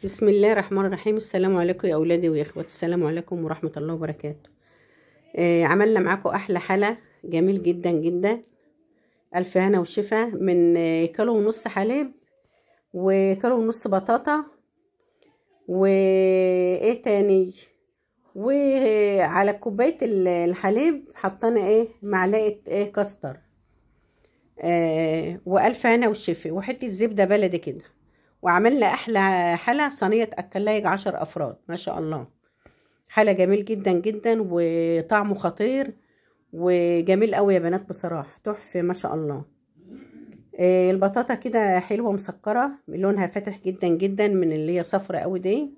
بسم الله الرحمن الرحيم. السلام عليكم يا اولادي ويا اخواتي، السلام عليكم ورحمه الله وبركاته. عملنا معاكم احلى حلا جميل جدا جدا. الف هنا وشفا من كيلو ونص حليب وكيلو ونص بطاطا وايه تاني، وعلى كوبايه الحليب حطينا معلقه كاستر، والف هنا وشفا وحته زبده بلدي كده. وعملنا احلى حلا صينيه تاكلها يجي 10 افراد ما شاء الله. حلا جميل جدا جدا وطعمه خطير وجميل قوي يا بنات، بصراحه تحفه ما شاء الله. البطاطا كده حلوه مسكره لونها فاتح جدا جدا من اللي هي صفرة قوي دي.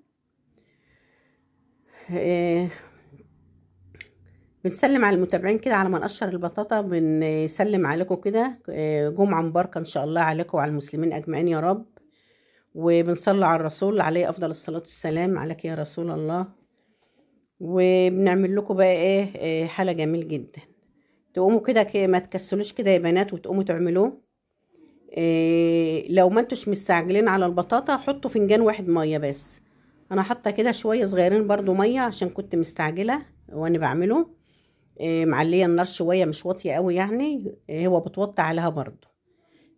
بنسلم على المتابعين كده على ما نقشر البطاطا، بنسلم عليكم كده جمعه مباركه ان شاء الله عليكم وعلى المسلمين اجمعين يا رب. وبنصلي على الرسول عليه افضل الصلاه والسلام، عليك يا رسول الله. وبنعمل لكم بقى حاله جميل جدا. تقوموا كده ما تكسلوش كده يا بنات وتقوموا تعملوه. لو ما انتوش مستعجلين على البطاطا حطوا فنجان واحد ميه بس. انا حاطه كده شويه صغيرين برضو ميه عشان كنت مستعجله وانا بعمله. معليه النار شويه مش واطيه قوي يعني، هو بتوطي عليها برضو،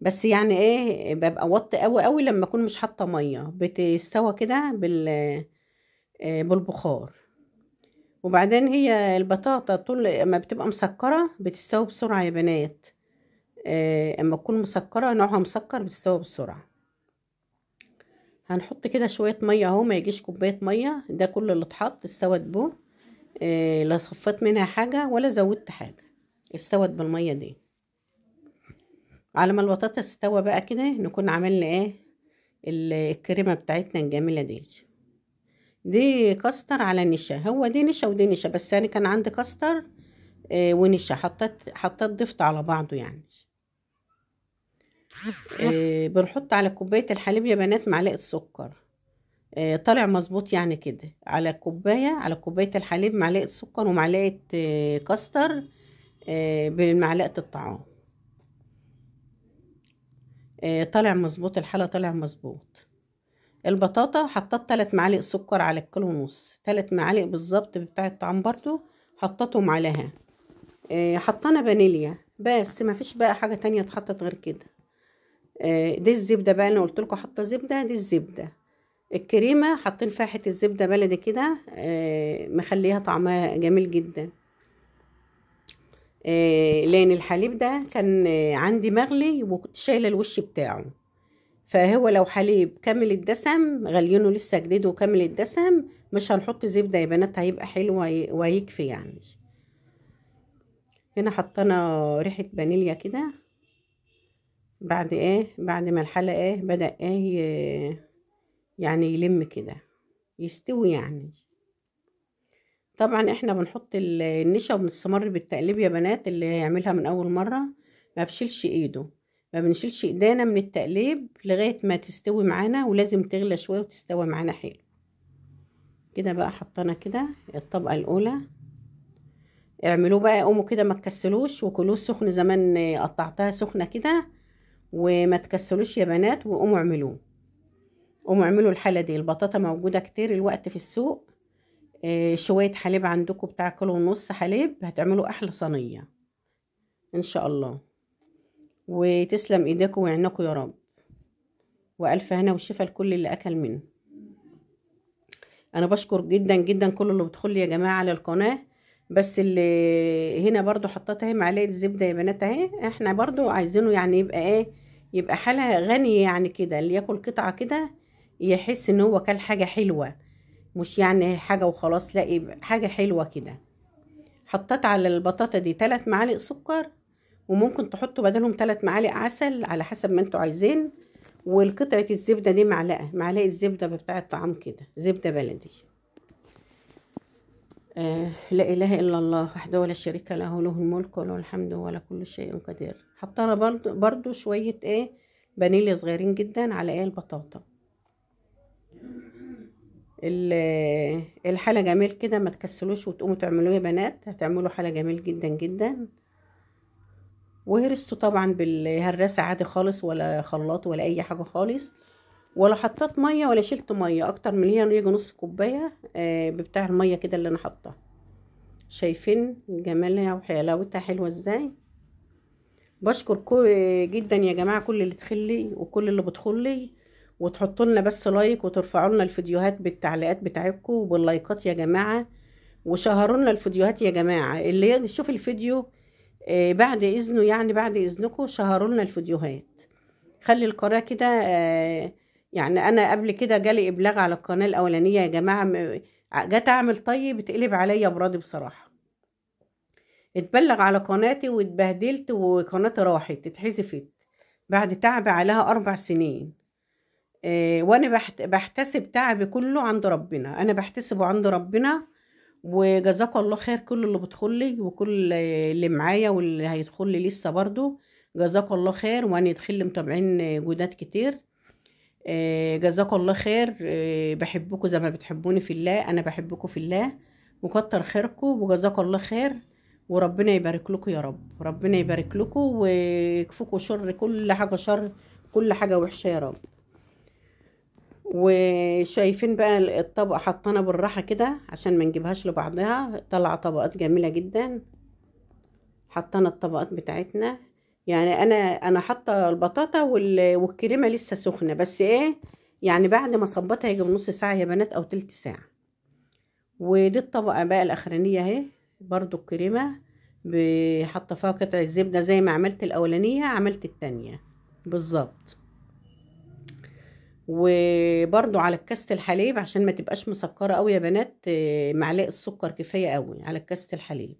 بس يعني ببقى وطي قوي قوي لما اكون مش حاطه ميه بتستوى كده بالبخار. وبعدين هي البطاطا طول ما بتبقى مسكره بتستوي بسرعه يا بنات. اما تكون مسكره نوعها مسكر بتستوي بسرعه. هنحط كده شويه ميه اهو، ما يجيش كوبايه ميه، ده كل اللي اتحط استوت به. لا صفت منها حاجه ولا زودت حاجه، استوت بالميه دي. على ما البطاطا تستوى بقى كده نكون عملنا الكريمه بتاعتنا الجميله دي كاستر على نشا. هو دي نشا ودي نشا، بس يعني كان عندي كاستر ونشا، حطيت ضفت على بعضه يعني. بنحط على كوبايه الحليب يا بنات معلقه سكر. طالع مظبوط يعني كده، على كوبايه الحليب معلقه سكر ومعلقه كاستر بمعلقه الطعام. طالع مظبوط الحلا، طالع مظبوط. البطاطا حطيت 3 معالق سكر على الكيلو ونص، 3 معالق بالظبط بتاع الطعام برضو حطيتهم عليها. حطينا فانيليا بس، ما فيش بقى حاجه تانية اتحطت غير كده. دي الزبده بقى، انا قلت لكم حاطه زبده، دي الزبده. الكريمه حاطين فيها حته زبده بلدي كده، مخليها طعمها جميل جدا. لان الحليب ده كان عندي مغلي وكنت شايله الوش بتاعه، فهو لو حليب كامل الدسم غليونه لسه جديد وكامل الدسم مش هنحط زبده يا بنات، هيبقى حلو وهيكفي يعني. هنا حطينا ريحه فانيليا كده بعد ما الحلقه بدأ يعني يلم كده يستوي يعني. طبعا احنا بنحط النشا وبنستمر بالتقليب يا بنات، اللي هيعملها من اول مره ما بشيلش ايده، ما بنشيلش ايدينا من التقليب لغايه ما تستوي معانا، ولازم تغلى شويه وتستوي معانا حلو كده. بقى حطينا كده الطبقه الاولى. اعملوه بقى، قوموا كده ما تكسلوش وكلوه سخن، زمان قطعتها سخنه كده، وما تكسلوش يا بنات وقوموا اعملوه. قوموا اعملوا الحاله دي. البطاطا موجوده كتير الوقت في السوق. شويه حليب عندكم بتاع كيلو ونص حليب هتعملوا احلى صينيه ان شاء الله. وتسلم ايديكم وعينكم يا رب، والف هنا وشفا لكل اللي اكل منه. انا بشكر جدا جدا كل اللي بيدخل لي يا جماعه على القناه. بس اللي هنا برضو حطيت اهي معلقه زبده يا بنات اهي، احنا برضو عايزينه يعني يبقى يبقى حاله غنيه يعني كده، اللي ياكل قطعه كده يحس ان هو كل حاجه حلوه، مش يعني حاجه وخلاص، لا يبقى حاجه حلوه كده. حطيت على البطاطا دي 3 معالق سكر، وممكن تحطوا بدلهم 3 معالق عسل على حسب ما انتوا عايزين. والقطعة الزبدة دي معلقة زبدة بتاع الطعام كده، زبدة بلدي. لا إله إلا الله وحده ولا شريك له، له الملك وله الحمد ولا كل شيء قدير. حطينا برضو شوية فانيليا صغيرين جدا على البطاطا. الحالة جميل كده، ما تكسلوش وتقوموا تعملوه يا بنات، هتعملوا حالة جميل جدا جدا. وهرسته طبعا بالهراسة عادي خالص، ولا خلاط ولا اي حاجة خالص. ولا حطيت ميه ولا شلت ميه اكتر من هي يجي نص كوبايه بتاع الميه كده اللي انا حاطاه. شايفين جمالها وحلاوتها حلوه ازاي. بشكر جدا يا جماعه كل اللي تخلي وكل اللي بتخلي، وتحطوا لنا بس لايك وترفعوا لنا الفيديوهات بالتعليقات بتاعتكم وباللايكات يا جماعه، وشهروا لنا الفيديوهات يا جماعه. اللي يشوف الفيديو بعد اذنه، يعني بعد اذنكم شهروا لنا الفيديوهات. خلي القناه كده يعني انا قبل كده جالي ابلاغ على القناه الاولانيه يا جماعه، جت اعمل طيب اتقلب عليا براضي بصراحه. اتبلغ على قناتي واتبهدلت وقناتي راحت اتحذفت بعد تعب عليها 4 سنين. وانا بحتسب تعبي كله عند ربنا، انا بحتسبه عند ربنا. وجزاك الله خير كل اللي بتدخلي وكل اللي معايا واللي هيدخلي لسه برضو، جزاك الله خير. وانا يدخل متابعين جداد كتير، جزاك الله خير. بحبكم زي ما بتحبوني في الله، انا بحبكم في الله، وكتر خيركم وجزاك الله خير. وربنا يبارك لكم يا رب، ربنا يبارك لكم ويكفوكوا شر كل حاجه، شر كل حاجه وحشه يا رب. وشايفين بقى الطبق حطانا بالراحه كده عشان ما نجيبهاش لبعضها، طلع طبقات جميله جدا. حطينا الطبقات بتاعتنا، يعني انا حاطه البطاطا والكريمه لسه سخنه، بس ايه يعني بعد ما صبتها يجي بنص ساعه يا بنات او تلت ساعه. ودي الطبقه بقى الاخرانيه اهي، برضو الكريمه حاطه فيها قطع الزبده زي ما عملت الاولانيه عملت التانية بالظبط. وبرضو على كاسة الحليب عشان ما تبقاش مسكره قوي يا بنات، معلقه السكر كفايه قوي على كاسة الحليب.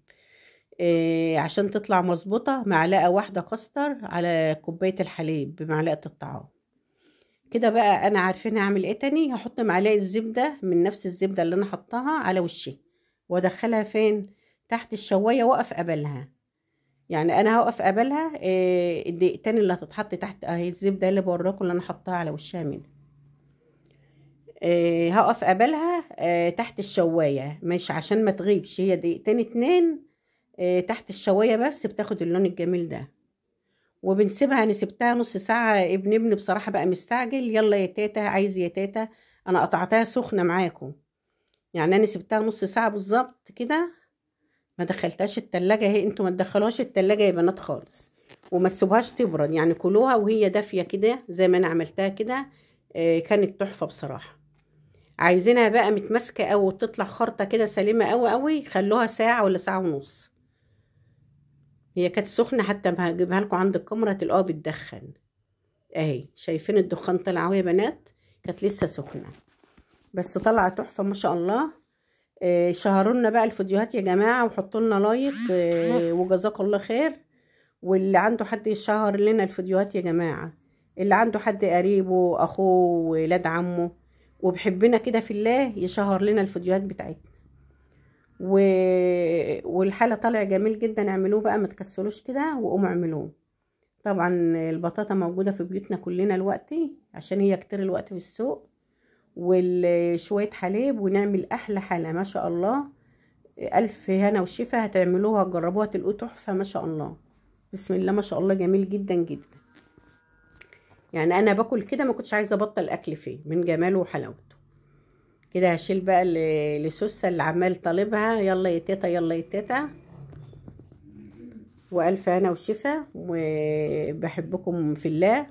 عشان تطلع مظبوطة معلقة واحدة كاستر على كوباية الحليب بمعلقة الطعام كده. بقى انا عارفين هعمل ايه تاني، هحط معلقة زبدة من نفس الزبدة اللي انا حطاها على وشي وادخلها فين تحت الشواية واقف قبلها. يعني انا هوقف قبلها الدقيقتين اللي هتتحط تحت اهي الزبدة اللي بوريكم اللي انا حطاها على وشها منها. هقف قبلها تحت الشواية مش عشان ما تغيبش، هي دقيقتين 2 تحت الشواية بس بتاخد اللون الجميل ده. وبنسيبها، انا سبتها نص ساعة. ابني بصراحة بقى مستعجل، يلا يا تيتا عايز يا تيتا، انا قطعتها سخنة معاكم. يعني انا سبتها نص ساعة بالظبط كده، ما دخلتهاش التلاجة. هي انتوا ما تدخلوهاش التلاجة يا بنات خالص، وما تسيبوهاش تبرد، يعني كلوها وهي دافية كده زي ما انا عملتها كده. كانت تحفة بصراحة. عايزينها بقى متماسكة او وتطلع خرطة كده سليمة قوي قوي، خلوها ساعة ولا ساعة ونص. هي كانت سخنة حتى ما هجيبها لكم عند الكاميرا تلاقوها بتدخن اهي. شايفين الدخان طلع اهو يا بنات، كانت لسه سخنة بس طلع تحفة ما شاء الله. شهروا لنا بقى الفيديوهات يا جماعة وحطوا لنا لايك وجزاك الله خير. واللي عنده حد يشهر لنا الفيديوهات يا جماعة، اللي عنده حد قريبه اخوه ولاد عمه وبحبنا كده في الله يشهر لنا الفيديوهات بتاعتنا. والحالة طالع جميل جدا، اعملوه بقى ما تكسلوش كده وقوموا اعملوه. طبعا البطاطا موجودة في بيوتنا كلنا دلوقتي عشان هي كتير الوقت في السوق، وشوية حليب ونعمل احلى حالة ما شاء الله. الف هنا وشفا، هتعملوها تجربوها تلقوا تحفة ما شاء الله. بسم الله ما شاء الله جميل جدا جدا. يعني انا باكل كده ما كنتش عايزة ابطل اكل فيه من جماله وحلاوته. كده هشيل بقى لسوسة اللي عمال طالبها، يلا يا تيتا يلا يا تيتا. والف هنا وشفا، وبحبكم في الله.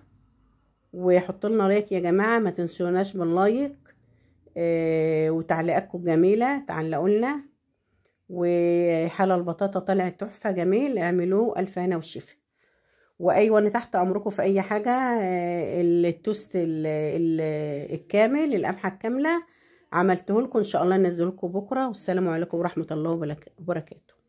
وحطوا لنا لايك يا جماعه، ما تنسوناش باللايك وتعليقاتكم جميله تعلقوا لنا. وحلى البطاطا طلعت تحفه جميل، اعملوه الف هنا وشفا. وايوه انا تحت امركم في اي حاجه. التوست الكامل القمحه الكامله عملته لكم ان شاء الله انزله لكم بكره. والسلام عليكم ورحمه الله وبركاته.